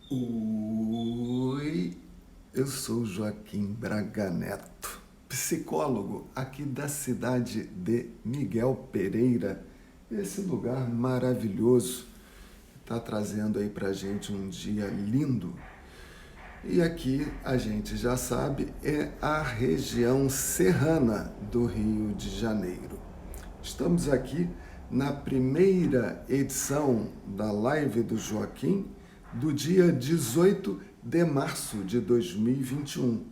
Oi, eu sou Joaquim Braga Neto, psicólogo aqui da cidade de Miguel Pereira, esse lugar maravilhoso que está trazendo aí pra gente um dia lindo. E aqui a gente já sabe, é a região serrana do Rio de Janeiro. Estamos aqui na primeira edição da live do Joaquim, do dia 18 de março de 2021.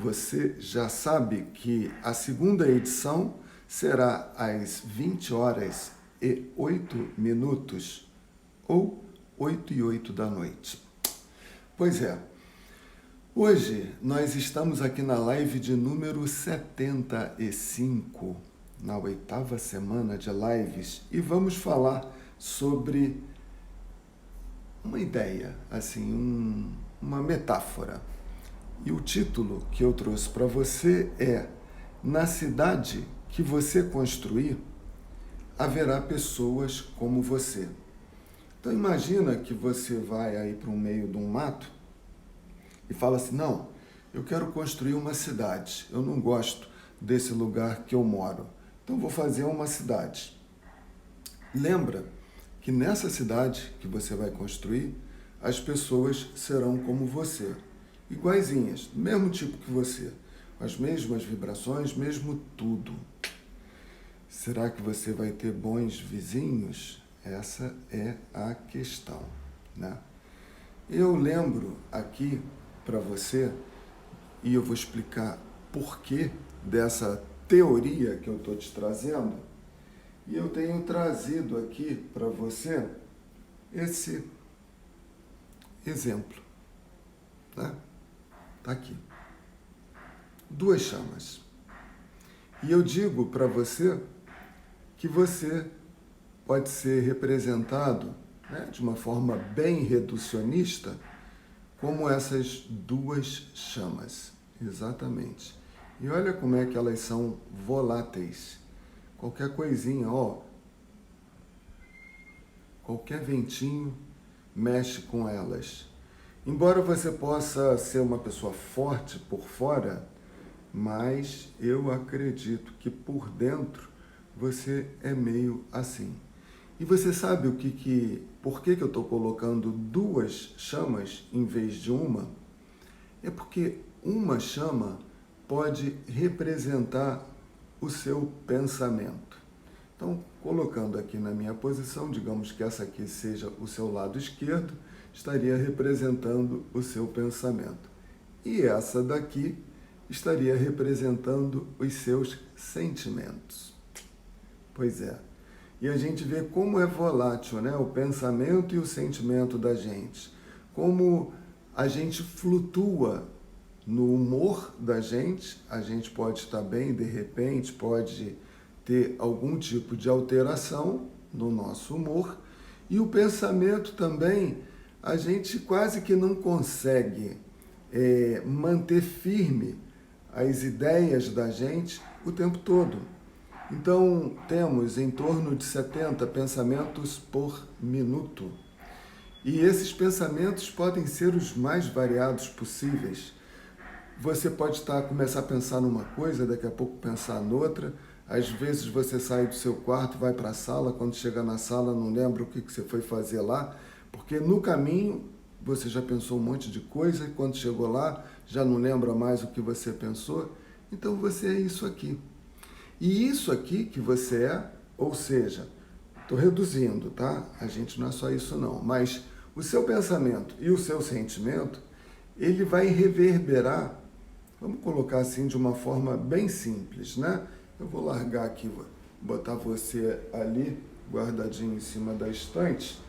Você já sabe que a segunda edição será às 20 horas e 8 minutos, ou 8 e 8 da noite. Pois é, hoje nós estamos aqui na live de número 75, na oitava semana de lives, e vamos falar sobre uma ideia, assim, uma metáfora. E o título que eu trouxe para você é: na cidade que você construir, haverá pessoas como você. Então imagina que você vai aí para o meio de um mato e fala assim: não, eu quero construir uma cidade, eu não gosto desse lugar que eu moro, então vou fazer uma cidade. Lembra que nessa cidade que você vai construir, as pessoas serão como você, iguaizinhas, do mesmo tipo que você, as mesmas vibrações, mesmo tudo. Será que você vai ter bons vizinhos? Essa é a questão, né? Eu lembro aqui para você, e eu vou explicar por que dessa teoria que eu estou te trazendo, e eu tenho trazido aqui para você esse exemplo, né? Tá aqui. Duas chamas. E eu digo para você que você pode ser representado, né, de uma forma bem reducionista, como essas duas chamas. Exatamente. E olha como é que elas são voláteis. Qualquer coisinha, ó, qualquer ventinho mexe com elas. Embora você possa ser uma pessoa forte por fora, mas eu acredito que por dentro você é meio assim. E você sabe por que eu estou colocando duas chamas em vez de uma? É porque uma chama pode representar o seu pensamento. Então, colocando aqui na minha posição, digamos que essa aqui seja o seu lado esquerdo, estaria representando o seu pensamento. E essa daqui estaria representando os seus sentimentos. Pois é. E a gente vê como é volátil, né? O pensamento e o sentimento da gente. Como a gente flutua no humor da gente. A gente pode estar bem, de repente, pode ter algum tipo de alteração no nosso humor. E o pensamento também, a gente quase que não consegue manter firme as ideias da gente o tempo todo. Então, temos em torno de 70 pensamentos por minuto. E esses pensamentos podem ser os mais variados possíveis. Você pode começar a pensar numa coisa, daqui a pouco pensar noutra. Às vezes você sai do seu quarto, vai para a sala, quando chega na sala não lembra o que você foi fazer lá, porque no caminho você já pensou um monte de coisa e quando chegou lá já não lembra mais o que você pensou. Então você é isso aqui. E isso aqui que você é, ou seja, estou reduzindo, tá? A gente não é só isso não, mas o seu pensamento e o seu sentimento, ele vai reverberar, vamos colocar assim de uma forma bem simples, né? Eu vou largar aqui, botar você ali, guardadinho em cima da estante.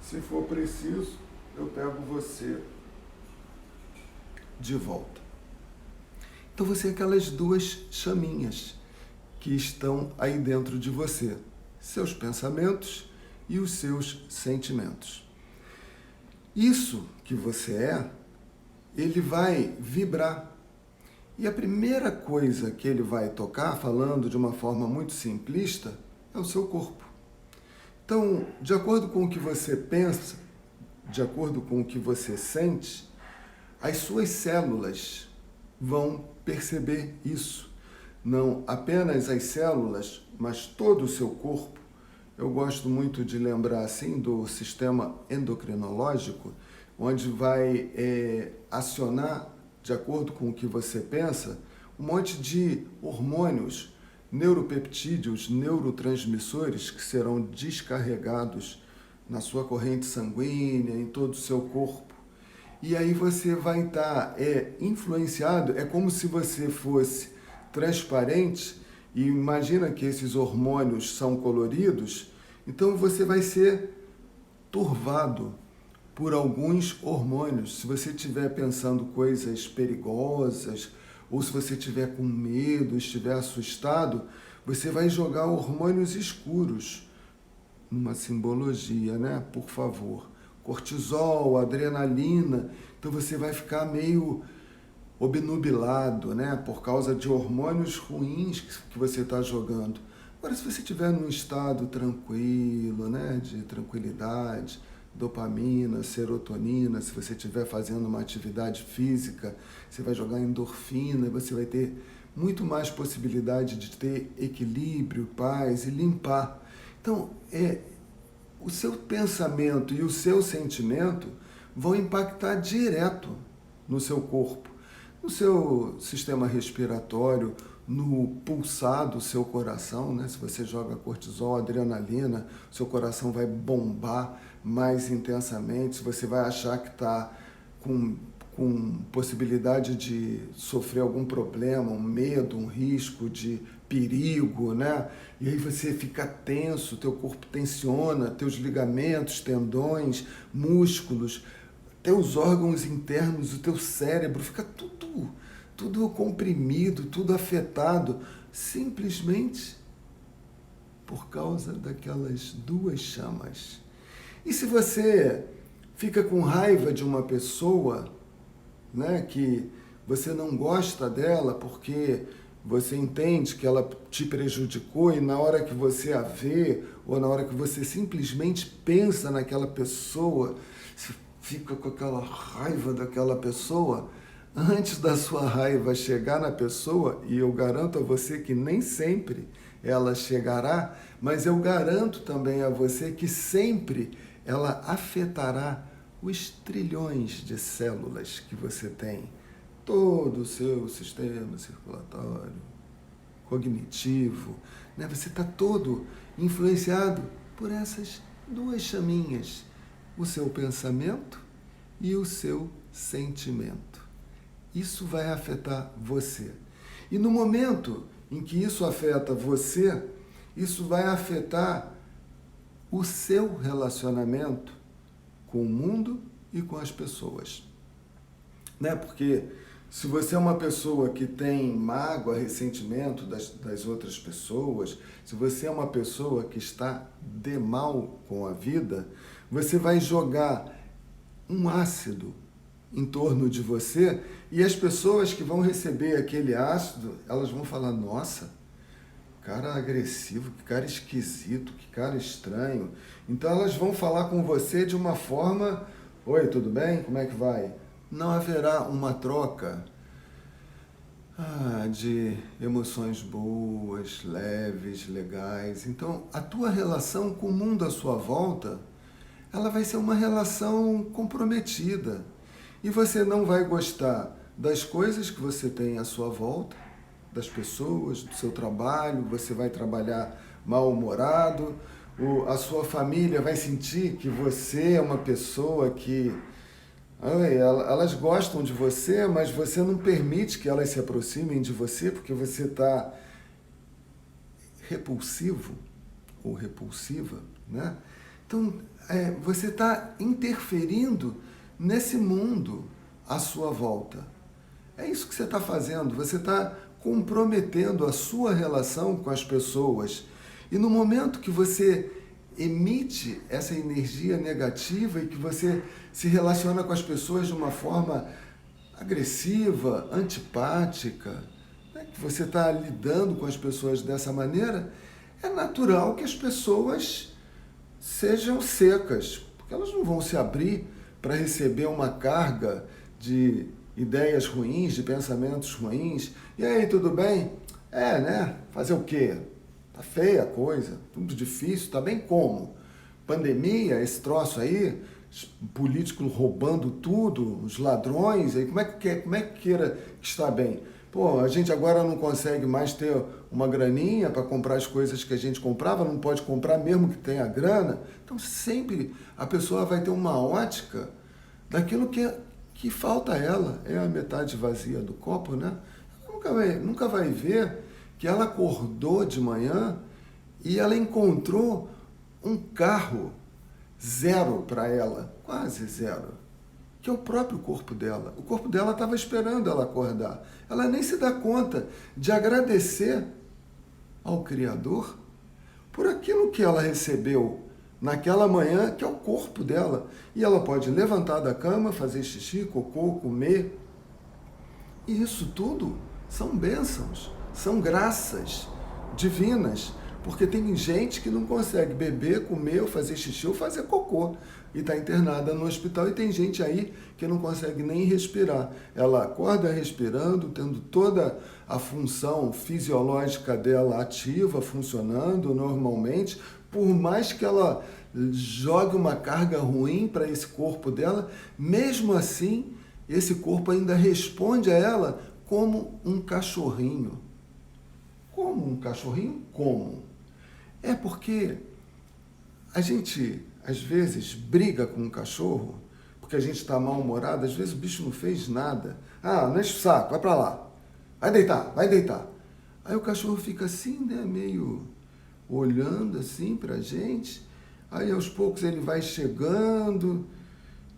Se for preciso, eu pego você de volta. Então você é aquelas duas chaminhas que estão aí dentro de você, seus pensamentos e os seus sentimentos. Isso que você é, ele vai vibrar. E a primeira coisa que ele vai tocar, falando de uma forma muito simplista, é o seu corpo. Então, de acordo com o que você pensa, de acordo com o que você sente, as suas células vão perceber isso. Não apenas as células, mas todo o seu corpo. Eu gosto muito de lembrar assim do sistema endocrinológico, onde vai acionar, de acordo com o que você pensa, um monte de hormônios, neuropeptídeos, neurotransmissores que serão descarregados na sua corrente sanguínea, em todo o seu corpo. E aí você vai estar influenciado, é como se você fosse transparente, e imagina que esses hormônios são coloridos, então você vai ser turvado por alguns hormônios. Se você estiver pensando coisas perigosas, ou se você estiver com medo, estiver assustado, você vai jogar hormônios escuros numa simbologia, né? Por favor. Cortisol, adrenalina. Então você vai ficar meio obnubilado, né? Por causa de hormônios ruins que você está jogando. Agora, se você estiver num estado tranquilo, né? De tranquilidade, dopamina, serotonina, se você estiver fazendo uma atividade física, você vai jogar endorfina, você vai ter muito mais possibilidade de ter equilíbrio, paz e limpar. Então, o seu pensamento e o seu sentimento vão impactar direto no seu corpo, no seu sistema respiratório, no pulsar do seu coração, né? Se você joga cortisol, adrenalina, seu coração vai bombar mais intensamente, você vai achar que está com possibilidade de sofrer algum problema, um medo, um risco de perigo, né? E aí você fica tenso, teu corpo tensiona, teus ligamentos, tendões, músculos, teus órgãos internos, o teu cérebro, fica tudo comprimido, tudo afetado, simplesmente por causa daquelas duas chamas. E se você fica com raiva de uma pessoa, né, que você não gosta dela porque você entende que ela te prejudicou e na hora que você a vê ou na hora que você simplesmente pensa naquela pessoa, você fica com aquela raiva daquela pessoa, antes da sua raiva chegar na pessoa, e eu garanto a você que nem sempre ela chegará, mas eu garanto também a você que sempre ela afetará os trilhões de células que você tem, todo o seu sistema circulatório, cognitivo, né? Você está todo influenciado por essas duas chaminhas, o seu pensamento e o seu sentimento. Isso vai afetar você. E no momento em que isso afeta você, isso vai afetar o seu relacionamento com o mundo e com as pessoas. Né? Porque se você é uma pessoa que tem mágoa, ressentimento das outras pessoas, se você é uma pessoa que está de mal com a vida, você vai jogar um ácido em torno de você e as pessoas que vão receber aquele ácido, elas vão falar, nossa, cara agressivo, que cara esquisito, que cara estranho. Então elas vão falar com você de uma forma, oi, tudo bem? Como é que vai? Não haverá uma troca de emoções boas, leves, legais. Então a tua relação com o mundo à sua volta, ela vai ser uma relação comprometida. E você não vai gostar das coisas que você tem à sua volta, das pessoas, do seu trabalho, você vai trabalhar mal-humorado, a sua família vai sentir que você é uma pessoa que... elas gostam de você, mas você não permite que elas se aproximem de você porque você está repulsivo ou repulsiva, né? Então, você está interferindo nesse mundo à sua volta. É isso que você está fazendo, você está comprometendo a sua relação com as pessoas. E no momento que você emite essa energia negativa e que você se relaciona com as pessoas de uma forma agressiva, antipática, né? Que você está lidando com as pessoas dessa maneira, é natural que as pessoas sejam secas, porque elas não vão se abrir para receber uma carga de ideias ruins, de pensamentos ruins. E aí, tudo bem? Né? Fazer o quê? Tá feia a coisa, tudo difícil, tá bem como? Pandemia, esse troço aí, os políticos roubando tudo, os ladrões, aí como é que queira que está bem? Pô, a gente agora não consegue mais ter uma graninha para comprar as coisas que a gente comprava, não pode comprar mesmo que tenha grana. Então sempre a pessoa vai ter uma ótica daquilo que falta a ela, é a metade vazia do copo, né? Nunca vai ver que ela acordou de manhã e ela encontrou um carro zero para ela, quase zero, que é o próprio corpo dela. O corpo dela estava esperando ela acordar. Ela nem se dá conta de agradecer ao Criador por aquilo que ela recebeu naquela manhã, que é o corpo dela. E ela pode levantar da cama, fazer xixi, cocô, comer. E isso tudo são bênçãos, são graças divinas. Porque tem gente que não consegue beber, comer, ou fazer xixi ou fazer cocô e está internada no hospital. E tem gente aí que não consegue nem respirar. Ela acorda respirando, tendo toda a função fisiológica dela ativa, funcionando normalmente. Por mais que ela jogue uma carga ruim para esse corpo dela, mesmo assim, esse corpo ainda responde a ela como um cachorrinho. Como um cachorrinho? Como? É porque a gente, às vezes, briga com um cachorro, porque a gente está mal-humorado, às vezes o bicho não fez nada. Não enche o saco, vai para lá. Vai deitar, vai deitar. Aí o cachorro fica assim, né, meio olhando assim pra gente. Aí aos poucos ele vai chegando,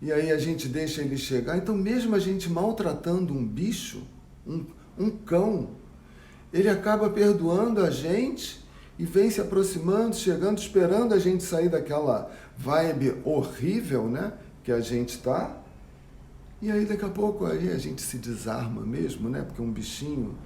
e aí a gente deixa ele chegar. Então mesmo a gente maltratando um bicho, um cão, ele acaba perdoando a gente e vem se aproximando, chegando, esperando a gente sair daquela vibe horrível, né, que a gente está. E aí daqui a pouco aí a gente se desarma mesmo, né, porque um bichinho,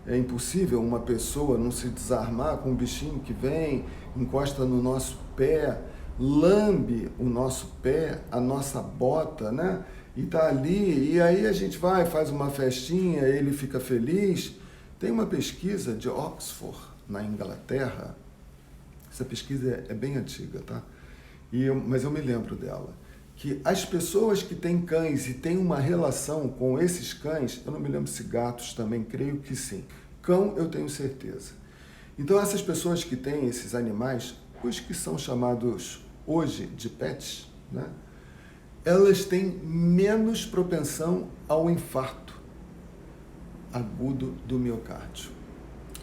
é impossível uma pessoa não se desarmar com um bichinho que vem, encosta no nosso pé, lambe o nosso pé, a nossa bota, né, e tá ali, e aí a gente vai, faz uma festinha, ele fica feliz. Tem uma pesquisa de Oxford, na Inglaterra, essa pesquisa é bem antiga, tá? Mas eu me lembro dela, que as pessoas que têm cães e têm uma relação com esses cães, eu não me lembro se gatos também, creio que sim. Cão, eu tenho certeza. Então, essas pessoas que têm esses animais, os que são chamados hoje de pets, né? Elas têm menos propensão ao infarto agudo do miocárdio,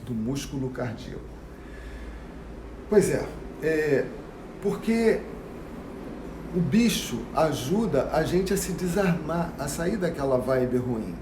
do músculo cardíaco. Pois porque o bicho ajuda a gente a se desarmar, a sair daquela vibe ruim,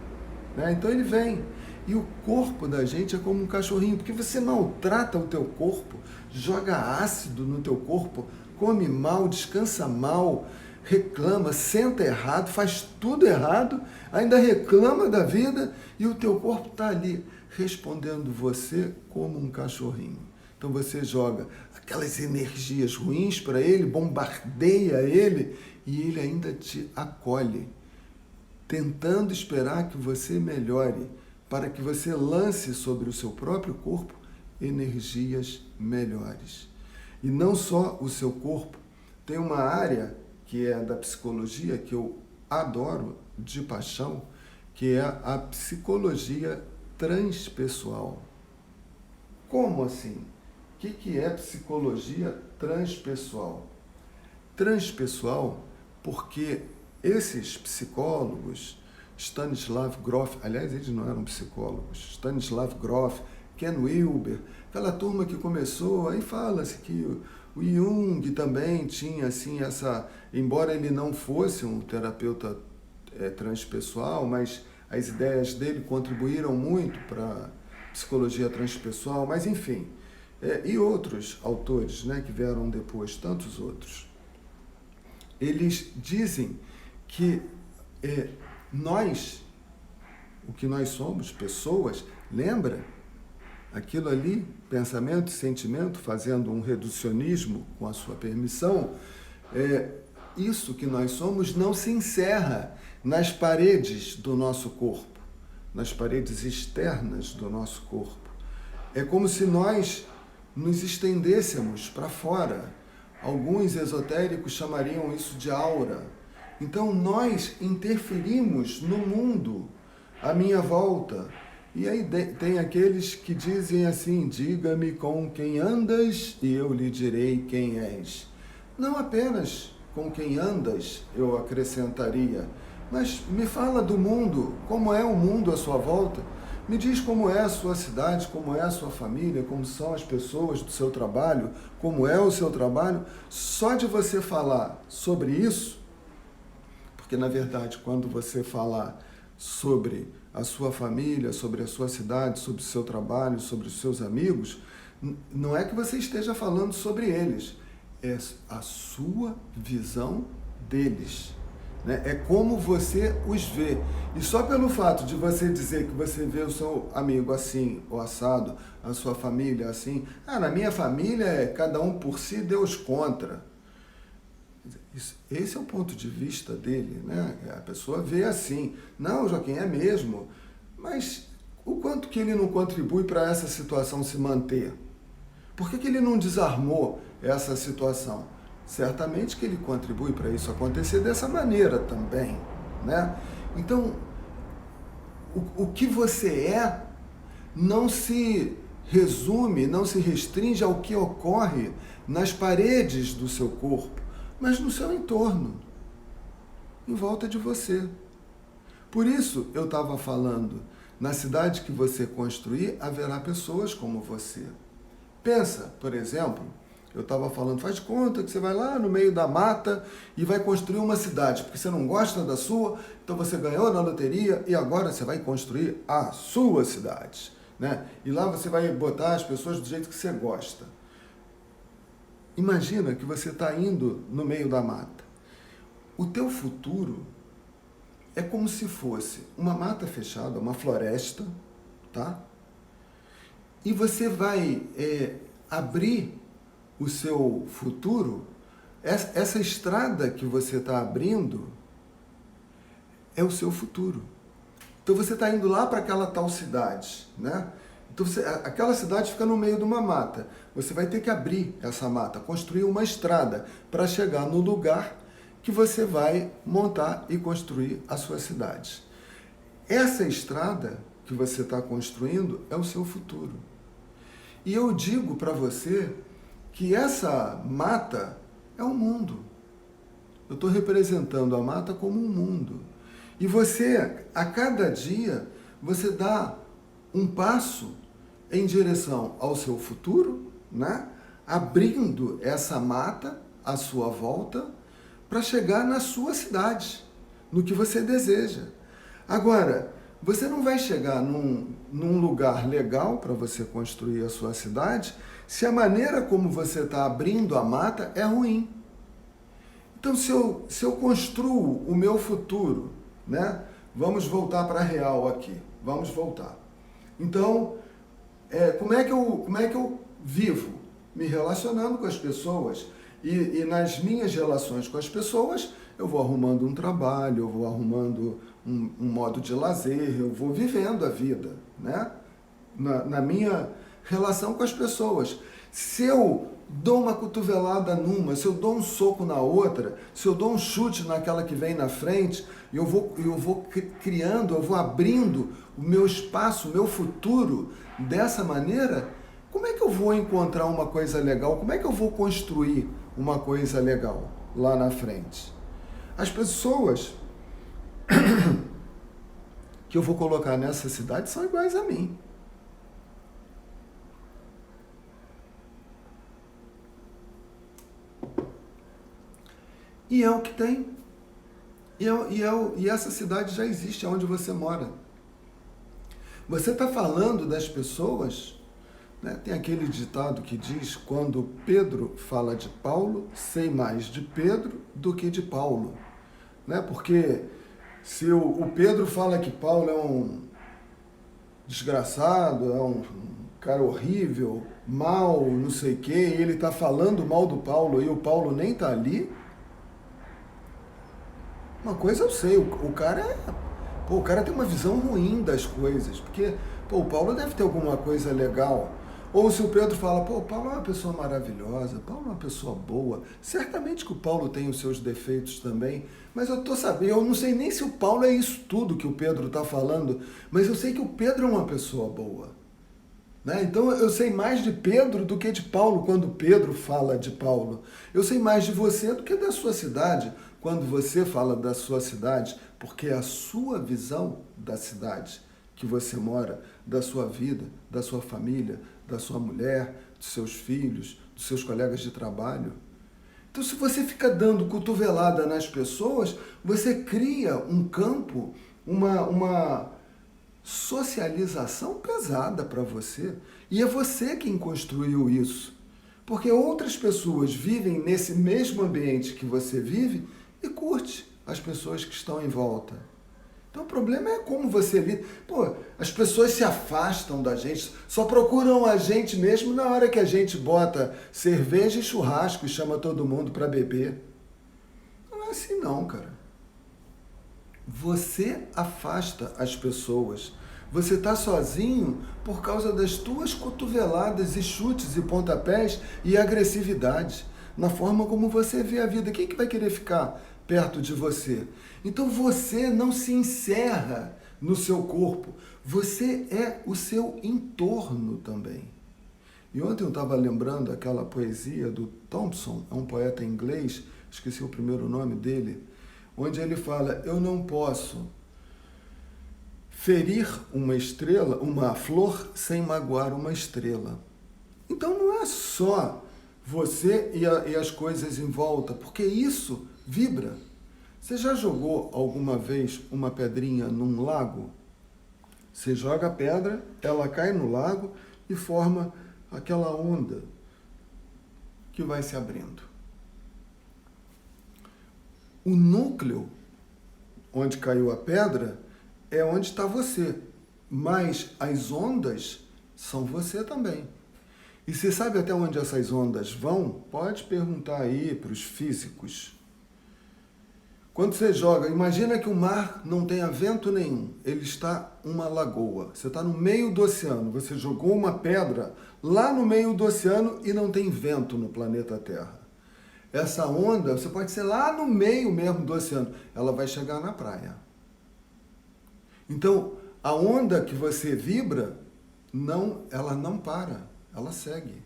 né? Então ele vem, e o corpo da gente é como um cachorrinho, porque você maltrata o teu corpo, joga ácido no teu corpo, come mal, descansa mal, reclama, senta errado, faz tudo errado, ainda reclama da vida, e o teu corpo está ali respondendo você como um cachorrinho. Então você joga aquelas energias ruins para ele, bombardeia ele, e ele ainda te acolhe, tentando esperar que você melhore, para que você lance sobre o seu próprio corpo energias melhores. E não só o seu corpo, tem uma área que é da psicologia, que eu adoro de paixão, que é a psicologia transpessoal. Como assim? O que é psicologia transpessoal? Transpessoal porque esses psicólogos, Stanislav Grof, aliás, eles não eram psicólogos, Stanislav Grof, Ken Wilber, aquela turma que começou, aí fala-se que o Jung também tinha assim embora ele não fosse um terapeuta transpessoal, mas as ideias dele contribuíram muito para a psicologia transpessoal, mas enfim, e outros autores, né, que vieram depois, tantos outros. Eles dizem que nós, o que nós somos, pessoas, lembra? Aquilo ali, pensamento e sentimento, fazendo um reducionismo com a sua permissão, isso que nós somos não se encerra nas paredes do nosso corpo, nas paredes externas do nosso corpo. É como se nós nos estendêssemos para fora. Alguns esotéricos chamariam isso de aura. Então nós interferimos no mundo à minha volta. E aí tem aqueles que dizem assim: diga-me com quem andas e eu lhe direi quem és. Não apenas com quem andas, eu acrescentaria, mas me fala do mundo, como é o mundo à sua volta. Me diz como é a sua cidade, como é a sua família, como são as pessoas do seu trabalho, como é o seu trabalho. Só de você falar sobre isso, porque na verdade quando você falar sobre a sua família, sobre a sua cidade, sobre o seu trabalho, sobre os seus amigos, não é que você esteja falando sobre eles, é a sua visão deles. Né? É como você os vê. E só pelo fato de você dizer que você vê o seu amigo assim, ou assado, a sua família assim, na minha família é cada um por si, Deus contra. Esse é o ponto de vista dele, né? A pessoa vê assim, não, Joaquim, é mesmo, mas o quanto que ele não contribui para essa situação se manter? Por que ele não desarmou essa situação? Certamente que ele contribui para isso acontecer dessa maneira também, né? Então, o que você é não se resume, não se restringe ao que ocorre nas paredes do seu corpo, mas no seu entorno, em volta de você. Por isso eu estava falando, na cidade que você construir, haverá pessoas como você. Pensa, por exemplo, eu estava falando, faz de conta que você vai lá no meio da mata e vai construir uma cidade, porque você não gosta da sua, então você ganhou na loteria e agora você vai construir a sua cidade, né? E lá você vai botar as pessoas do jeito que você gosta. Imagina que você está indo no meio da mata. O teu futuro é como se fosse uma mata fechada, uma floresta, tá? E você vai abrir o seu futuro, essa estrada que você está abrindo é o seu futuro. Então você está indo lá para aquela tal cidade, né? Então aquela cidade fica no meio de uma mata. Você vai ter que abrir essa mata, construir uma estrada para chegar no lugar que você vai montar e construir a sua cidade. Essa estrada que você está construindo é o seu futuro. E eu digo para você que essa mata é o mundo. Eu estou representando a mata como um mundo. E você, a cada dia, você dá um passo em direção ao seu futuro, né? Abrindo essa mata à sua volta para chegar na sua cidade, no que você deseja. Agora, você não vai chegar num lugar legal para você construir a sua cidade se a maneira como você está abrindo a mata é ruim. Então, se eu construo o meu futuro, né? Vamos voltar para a real aqui. Vamos voltar. Então, como é que eu vivo? Me relacionando com as pessoas. E nas minhas relações com as pessoas, eu vou arrumando um trabalho, eu vou arrumando um modo de lazer, eu vou vivendo a vida, né? Na minha relação com as pessoas. Se eu dou uma cotovelada numa, se eu dou um soco na outra, se eu dou um chute naquela que vem na frente, eu vou criando, eu vou abrindo o meu espaço, o meu futuro dessa maneira, como é que eu vou encontrar uma coisa legal? Como é que eu vou construir uma coisa legal lá na frente? As pessoas que eu vou colocar nessa cidade são iguais a mim. E é o que tem. E essa cidade já existe onde você mora. Você está falando das pessoas, né? Tem aquele ditado que diz, quando Pedro fala de Paulo, sei mais de Pedro do que de Paulo. Né? Porque se o Pedro fala que Paulo é um desgraçado, é um cara horrível, mal, não sei o quê, e ele está falando mal do Paulo e o Paulo nem está ali, Uma coisa eu sei, o cara é. Pô, o cara tem uma visão ruim das coisas, porque, pô, o Paulo deve ter alguma coisa legal. Ou se o Pedro fala, pô, o Paulo é uma pessoa maravilhosa, o Paulo é uma pessoa boa. Certamente que o Paulo tem os seus defeitos também, mas eu tô sabendo, eu não sei nem se o Paulo é isso tudo que o Pedro está falando, mas eu sei que o Pedro é uma pessoa boa. Né? Então eu sei mais de Pedro do que de Paulo quando Pedro fala de Paulo. Eu sei mais de você do que da sua cidade quando você fala da sua cidade, porque é a sua visão da cidade que você mora, da sua vida, da sua família, da sua mulher, dos seus filhos, dos seus colegas de trabalho. Então, se você fica dando cotovelada nas pessoas, você cria um campo, uma socialização pesada para você. E é você quem construiu isso. Porque outras pessoas vivem nesse mesmo ambiente que você vive e curte as pessoas que estão em volta. Então o problema é como você lida. Pô, as pessoas se afastam da gente, só procuram a gente mesmo na hora que a gente bota cerveja e churrasco e chama todo mundo para beber. Não é assim não, cara. Você afasta as pessoas. Você está sozinho por causa das tuas cotoveladas e chutes e pontapés e agressividade na forma como você vê a vida. Quem que vai querer ficar perto de você? Então você não se encerra no seu corpo. Você é o seu entorno também. E ontem eu estava lembrando aquela poesia do Thompson, é um poeta inglês, esqueci o primeiro nome dele, onde ele fala, eu não posso ferir uma estrela, uma flor, sem magoar uma estrela. Então não é só você e as coisas em volta, porque isso vibra. Você já jogou alguma vez uma pedrinha num lago? Você joga a pedra, ela cai no lago e forma aquela onda que vai se abrindo. O núcleo onde caiu a pedra é onde está você, mas as ondas são você também. E você sabe até onde essas ondas vão? Pode perguntar aí para os físicos. Quando você joga, imagina que o mar não tenha vento nenhum, ele está uma lagoa. Você está no meio do oceano, você jogou uma pedra lá no meio do oceano e não tem vento no planeta Terra. Essa onda, você pode ser lá no meio mesmo do oceano, ela vai chegar na praia. Então, a onda que você vibra, ela não para, ela segue.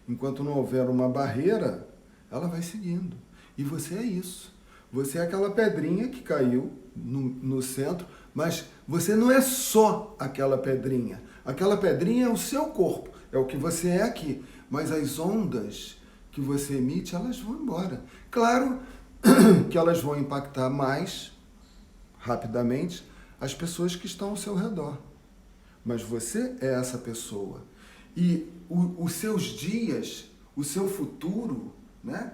Enquanto não houver uma barreira, ela vai seguindo. E você é isso. Você é aquela pedrinha que caiu no centro, mas você não é só aquela pedrinha. Aquela pedrinha é o seu corpo, é o que você é aqui. Mas as ondas que você emite, elas vão embora. Claro que elas vão impactar mais rapidamente as pessoas que estão ao seu redor. Mas você é essa pessoa. E os seus dias, o seu futuro, né,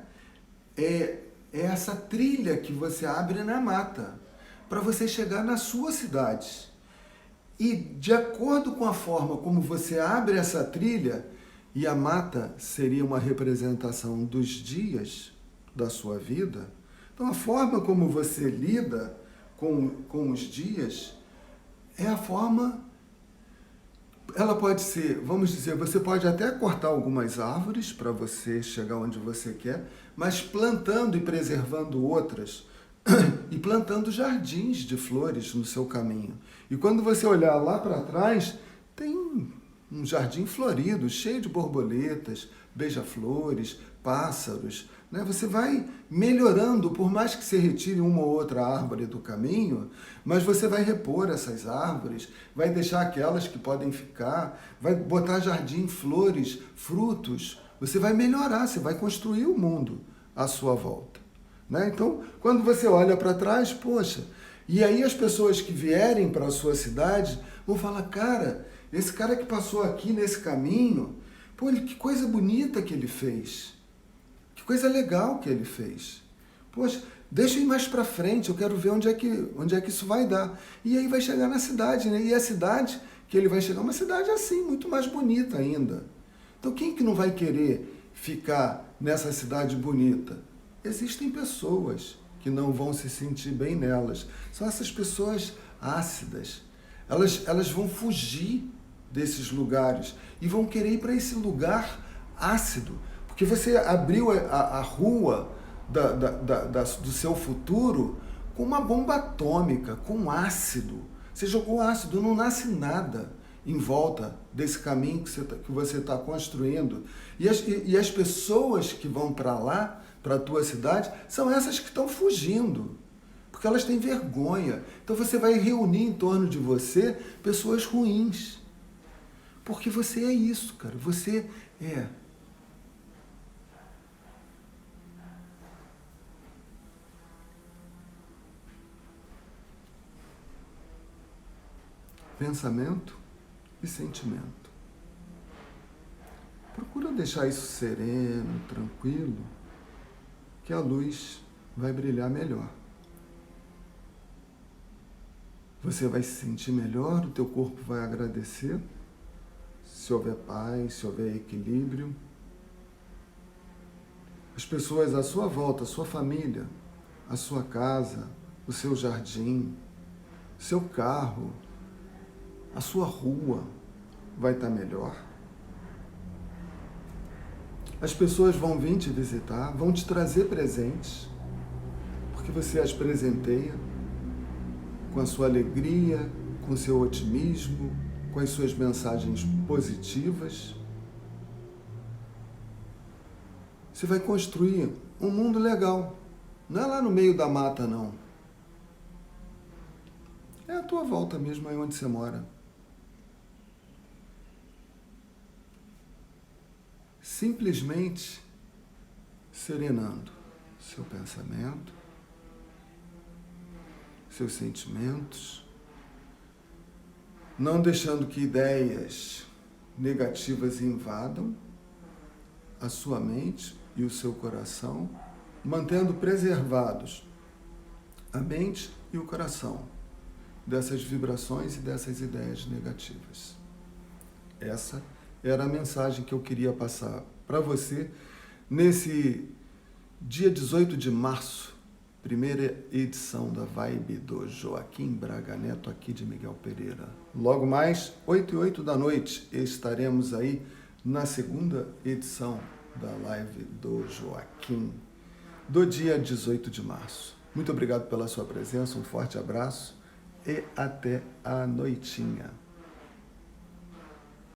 é essa trilha que você abre na mata para você chegar na sua cidade. E de acordo com a forma como você abre essa trilha, e a mata seria uma representação dos dias da sua vida, então a forma como você lida com os dias é a forma. Ela pode ser, vamos dizer, você pode até cortar algumas árvores para você chegar onde você quer, mas plantando e preservando outras, e plantando jardins de flores no seu caminho. E quando você olhar lá para trás, tem um jardim florido, cheio de borboletas, beija-flores, pássaros. Né? Você vai melhorando, por mais que você retire uma ou outra árvore do caminho, mas você vai repor essas árvores, vai deixar aquelas que podem ficar, vai botar jardim, flores, frutos. Você vai melhorar, você vai construir o mundo à sua volta. Né? Então, quando você olha para trás, poxa, e aí as pessoas que vierem para a sua cidade vão falar, cara, esse cara que passou aqui nesse caminho, pô, que coisa bonita que ele fez. Que coisa legal que ele fez. Poxa, deixa eu ir mais para frente, eu quero ver onde é que isso vai dar. E aí vai chegar na cidade, né? E a cidade que ele vai chegar é uma cidade assim, muito mais bonita ainda. Então quem que não vai querer ficar nessa cidade bonita? Existem pessoas que não vão se sentir bem nelas. São essas pessoas ácidas. Elas vão fugir desses lugares e vão querer ir para esse lugar ácido. Porque você abriu a rua do seu futuro com uma bomba atômica, com ácido. Você jogou ácido, não nasce nada em volta desse caminho que você está construindo. E as pessoas que vão para lá, para a tua cidade, são essas que estão fugindo, porque elas têm vergonha. Então você vai reunir em torno de você pessoas ruins, porque você é isso, cara. Você é. Pensamento e sentimento. Procura deixar isso sereno, tranquilo, que a luz vai brilhar melhor. Você vai se sentir melhor, o teu corpo vai agradecer, se houver paz, se houver equilíbrio. As pessoas à sua volta, a sua família, a sua casa, o seu jardim, o seu carro, a sua rua vai estar melhor. As pessoas vão vir te visitar, vão te trazer presentes, porque você as presenteia com a sua alegria, com o seu otimismo, com as suas mensagens positivas. Você vai construir um mundo legal. Não é lá no meio da mata, não. É a tua volta mesmo, aí onde você mora. Simplesmente serenando seu pensamento, seus sentimentos, não deixando que ideias negativas invadam a sua mente e o seu coração, mantendo preservados a mente e o coração dessas vibrações e dessas ideias negativas. Essa era a mensagem que eu queria passar para você nesse dia 18 de março, primeira edição da Vibe do Joaquim Braga Neto, aqui de Miguel Pereira. Logo mais, 8h08 da noite, estaremos aí na segunda edição da live do Joaquim, do dia 18 de março. Muito obrigado pela sua presença, um forte abraço e até a noitinha.